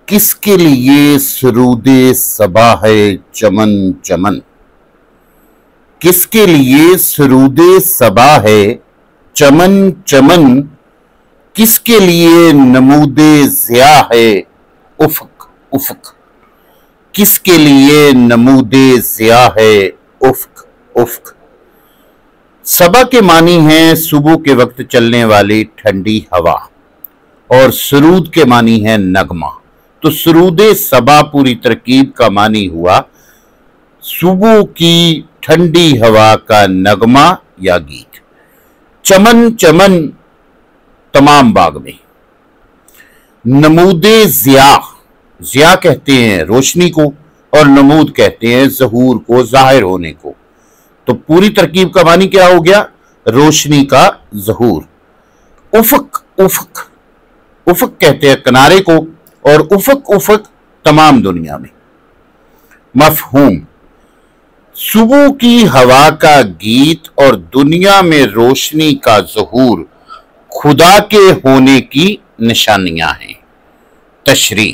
کس کے لیے سرود صبا ہے چمن چمن؟ کس کے لیے سرود صبا ہے چمن چمن؟ کس کے لیے نمود ضیاء ہے افق افق؟ کس کے لیے نمود ضیاء ہے افق افق؟ صبا کے معنی ہے صبح کے وقت چلنے والی ٹھنڈی ہوا، اور سرود کے معنی ہے نغمہ۔ تو سرود صبا پوری ترکیب کا معنی ہوا صبح کی ٹھنڈی ہوا کا نغمہ یا گیت۔ چمن چمن تمام باغ میں۔ نمود ضیاء، ضیاء کہتے ہیں روشنی کو، اور نمود کہتے ہیں ظہور کو، ظاہر ہونے کو۔ تو پوری ترکیب کا معنی کیا ہو گیا؟ روشنی کا ظہور۔ افق افق، افق کہتے ہیں کنارے کو، اور افق افق تمام دنیا میں۔ مفہوم: صبح کی ہوا کا گیت اور دنیا میں روشنی کا ظہور خدا کے ہونے کی نشانیاں ہیں۔ تشریح: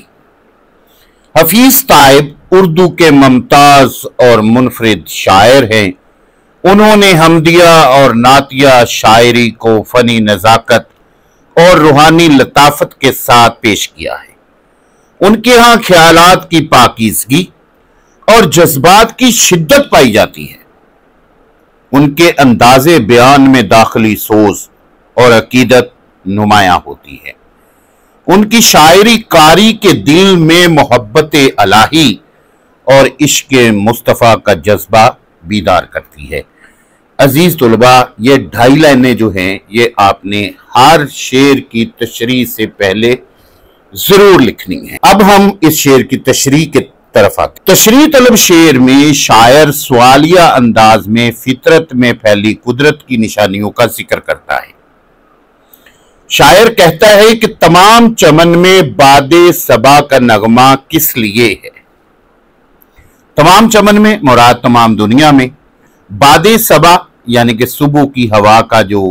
حفیظ طائب اردو کے ممتاز اور منفرد شاعر ہیں۔ انہوں نے حمدیہ اور نعتیہ شاعری کو فنی نزاکت اور روحانی لطافت کے ساتھ پیش کیا ہے۔ ان کے ہاں خیالات کی پاکیزگی اور جذبات کی شدت پائی جاتی ہے۔ ان کے انداز بیان میں داخلی سوز اور عقیدت نمایاں ہوتی ہے۔ ان کی شاعری قاری کے دل میں محبت الہی اور عشق مصطفیٰ کا جذبہ بیدار کرتی ہے۔ عزیز طلباء، یہ 2.5 لائنیں جو ہیں یہ آپ نے ہر شعر کی تشریح سے پہلے ضرور لکھنی ہے۔ اب ہم اس شعر کی تشریح کے طرف آتے ہیں۔ تشریح طلب شعر میں شاعر سوالیہ انداز میں فطرت میں پھیلی قدرت کی نشانیوں کا ذکر کرتا ہے۔ شاعر کہتا ہے کہ تمام چمن میں باد صبا کا نغمہ کس لیے ہے؟ تمام چمن میں مراد تمام دنیا میں، باد صبا یعنی کہ صبح کی ہوا کا جو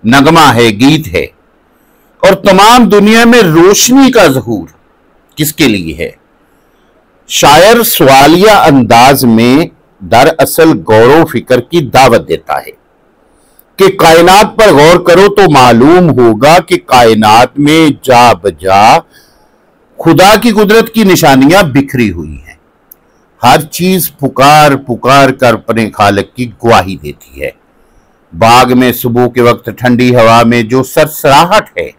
نغمہ ہے، گیت ہے، اور تمام دنیا میں روشنی کا ظہور کس کے لیے ہے؟ شاعر سوالیہ انداز میں دراصل غور و فکر کی دعوت دیتا ہے کہ کائنات پر غور کرو تو معلوم ہوگا کہ کائنات میں جا بجا خدا کی قدرت کی نشانیاں بکھری ہوئی ہیں۔ ہر چیز پکار پکار کر اپنے خالق کی گواہی دیتی ہے۔ باغ میں صبح کے وقت ٹھنڈی ہوا میں جو سرسراہٹ ہے،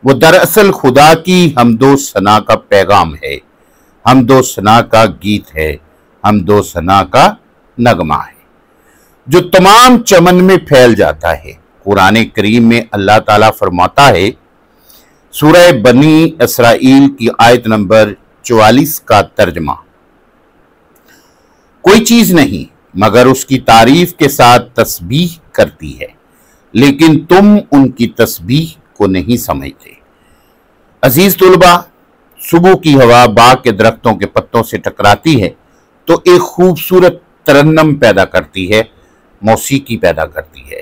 وہ دراصل خدا کی حمد و ثنا کا پیغام ہے، حمد و ثنا کا گیت ہے، حمد و ثنا کا نغمہ ہے، جو تمام چمن میں پھیل جاتا ہے۔ قرآن کریم میں اللہ تعالیٰ فرماتا ہے، سورہ بنی اسرائیل کی آیت نمبر 44 کا ترجمہ: کوئی چیز نہیں مگر اس کی تعریف کے ساتھ تسبیح کرتی ہے، لیکن تم ان کی تسبیح کو نہیں سمجھتے۔ عزیز طلباء، صبح کی ہوا باغ کے درختوں کے پتوں سے ٹکراتی ہے تو ایک خوبصورت ترنم پیدا کرتی ہے، موسیقی پیدا کرتی ہے۔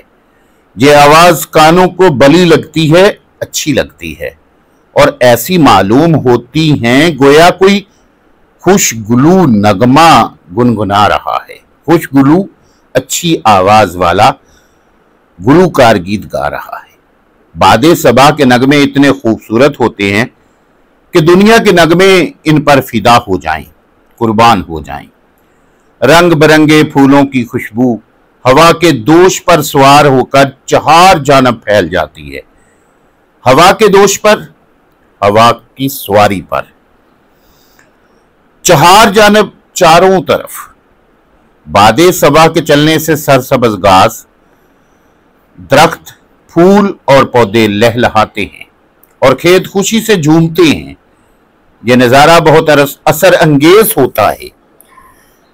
یہ آواز کانوں کو بلی لگتی ہے، اچھی لگتی ہے، اور ایسی معلوم ہوتی ہیں گویا کوئی خوشگلو نغمہ گنگنا رہا ہے۔ خوشگلو اچھی آواز والا گلوکار گیت گا رہا ہے۔ باد صبا کے نغمے اتنے خوبصورت ہوتے ہیں کہ دنیا کے نغمے ان پر فدا ہو جائیں، قربان ہو جائیں۔ رنگ برنگے پھولوں کی خوشبو ہوا کے دوش پر سوار ہو کر چہار جانب پھیل جاتی ہے۔ ہوا کے دوش پر، ہوا کی سواری پر، چہار جانب، چاروں طرف۔ باد صبا کے چلنے سے سرسبز گھاس، درخت، پھول اور پودے لہلہاتے ہیں اور کھیت خوشی سے جھومتے ہیں۔ یہ نظارہ بہت اثر انگیز ہوتا ہے۔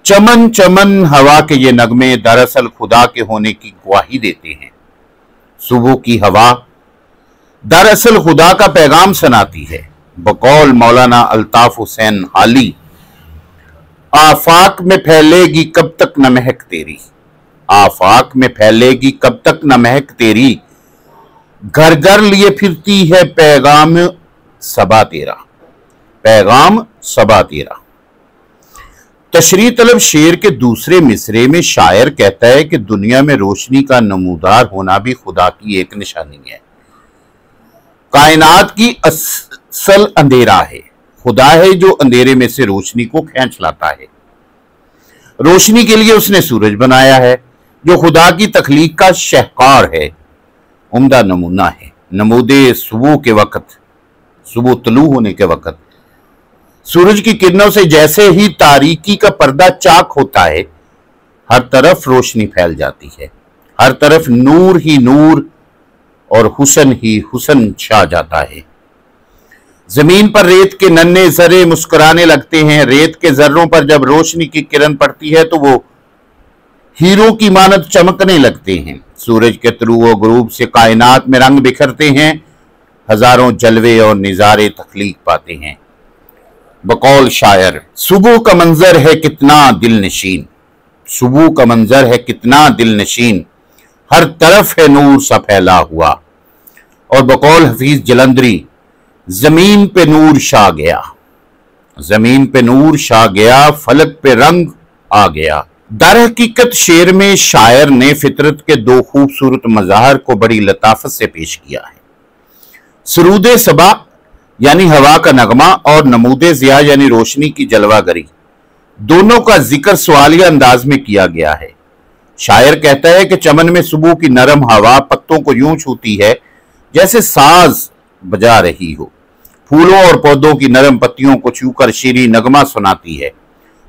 چمن چمن ہوا کے یہ نغمے دراصل خدا کے ہونے کی گواہی دیتے ہیں۔ صبح کی ہوا دراصل خدا کا پیغام سناتی ہے۔ بقول مولانا الطاف حسین حالی، آفاق میں پھیلے گی کب تک نہ مہک تیری، آفاق میں پھیلے گی کب تک نہ مہک تیری، گھر گھر لیے پھرتی ہے پیغام صبا تیرا۔ पैगाम सबा तेरा। तशरीह तलब शेर के दूसरे मिसरे में शायर कहता है कि दुनिया में रोशनी का नमूदार होना भी खुदा की एक निशानी है। कायनात की असल अंधेरा है, खुदा है जो अंधेरे में से रोशनी को खींच लाता है। रोशनी के लिए उसने सूरज बनाया है जो खुदा की तख्लीक का शहकार है, उम्दा नमूना है। नमूदे सुबह के वक्त, सुबह तलू होने के वक्त सूरज की किरणों से जैसे ही तारीकी का पर्दा चाक होता है, हर तरफ रोशनी फैल जाती है, हर तरफ नूर ही नूर और हुसन ही हुसन छा जाता है। जमीन पर रेत के नन्हे जर्रे मुस्कुराने लगते हैं। रेत के जर्रों पर जब रोशनी की किरण पड़ती है तो वो हीरो की मानद चमकने लगते हैं। सूरज के तुलू और गुरूब से कायनात में रंग बिखरते हैं, हजारों जलवे और निजारे तख्लीक पाते हैं। बकौल शायर, सुबह का मंजर है कितना दिल नशीन, सुबह का मंजर है कितना दिल नशीन, हर तरफ है नूर सा फैला हुआ। और बकौल हफीज जलंधरी, जमीन पे नूर छा गया, जमीन पे नूर छा गया, फलक पे रंग आ गया। दर हकीकत शेर में शायर ने फितरत के दो खूबसूरत मज़ाहर को बड़ी लताफत से पेश किया है। सरूदे सबा यानी हवा का नगमा और नमूदे ज़िया यानी रोशनी की जलवागरी, दोनों का जिक्र सवालिया अंदाज में किया गया है। शायर कहता है कि चमन में सुबह की नरम हवा पत्तों को यूं छूती है जैसे साज बजा रही हो, फूलों और पौधों की नरम पत्तियों को छूकर शीरी नगमा सुनाती है।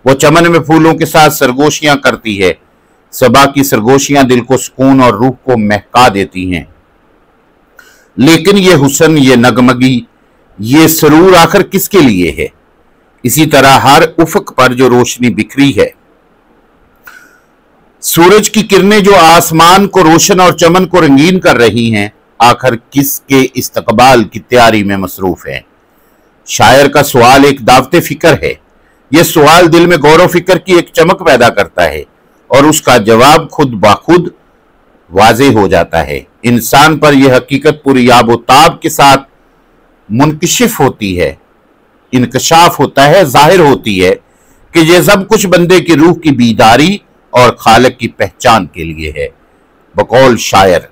वो चमन में फूलों के साथ सरगोशियां करती है। सबा की सरगोशियां दिल को सुकून और रूह को महका देती हैं। लेकिन ये हुस्न, ये नगमगी, ये सरूर आखिर किसके लिए है? इसी तरह हर उफक पर जो रोशनी बिखरी है, सूरज की किरणें जो आसमान को रोशन और चमन को रंगीन कर रही हैं, आखिर किसके इस्तकबाल की तैयारी में मसरूफ है? शायर का सवाल एक दावते फिक्र है। यह सवाल दिल में गौर फिक्र की एक चमक पैदा करता है और उसका जवाब खुद बाखुद वाजे हो जाता है। इंसान पर यह हकीकत पूरी याबोताब के साथ मुनकशिफ होती है, इनकशाफ होता है, जाहिर होती है कि यह सब कुछ बंदे की रूह की बीदारी और खालिक की पहचान के लिए है। बकौल शायर,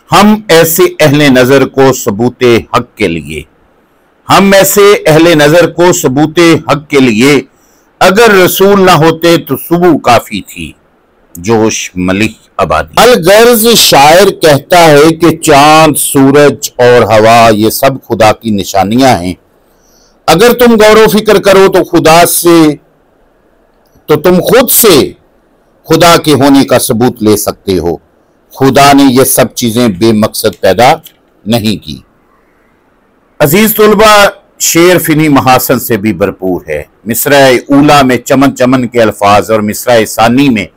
हम ऐसे अहले नजर को सबूते हक के लिए, हम ऐसे अहले नजर को सबूते हक के लिए, अगर रसूल ना होते तो सुबह काफी थी, जोश मलिक आबादी। अलगर्ज शायर कहता है कि चांद, सूरज और हवा ये सब खुदा की निशानियां हैं। अगर तुम गौर फिक्र करो तो तुम खुद से खुदा के होने का सबूत ले सकते हो। खुदा ने ये सब चीजें बेमकसद पैदा नहीं की। अजीज तुलबा, शेर फिनी महासन से भी भरपूर है। मिसरा-ए ऊला में चमन चमन के अल्फाज और मिसरा-ए सानी में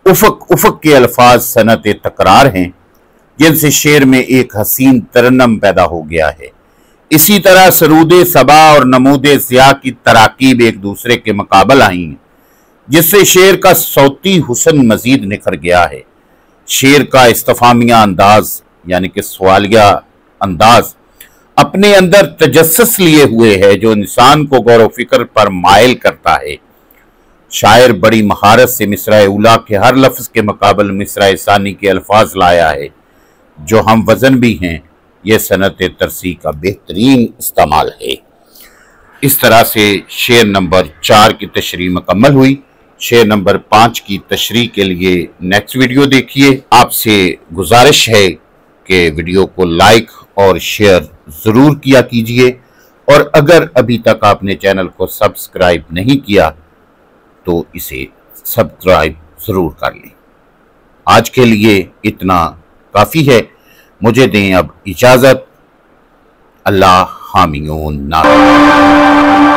उफक उफक के अल्फाज सनत तकरार हैं, जिनसे शेर में एक हसीन तरन्नम पैदा हो गया है। इसी तरह सरूदे सबा और नमूदे ज़िया की तराकीब एक दूसरे के मुकाबल आई हैं, जिससे शेर का सौती हुस्न मजीद निखर गया है। शेर का इस्तफामिया अंदाज यानी कि सवालिया अंदाज अपने अंदर तजस्सुस लिए हुए है, जो इंसान को गौर व फिक्र पर मायल करता है। शायर बड़ी महारत से मिसरा-ए उला के हर लफ्ज के मुकाबले मिसरा-ए सानी के अल्फाज लाया है, जो हम वजन भी हैं। यह सनत तरसी का बेहतरीन इस्तेमाल है। इस तरह से शेर नंबर 4 की तशरीह मुकम्मल हुई। शेर नंबर 5 की तशरीह के लिए नेक्स्ट वीडियो देखिए। आपसे गुजारिश है कि वीडियो को लाइक और शेयर ज़रूर किया कीजिए, और अगर अभी तक आपने चैनल को सब्सक्राइब नहीं किया तो इसे सब्सक्राइब ज़रूर कर लें। आज के लिए इतना काफ़ी है। मुझे दें अब इजाज़त। अल्लाह हामियों नासिर।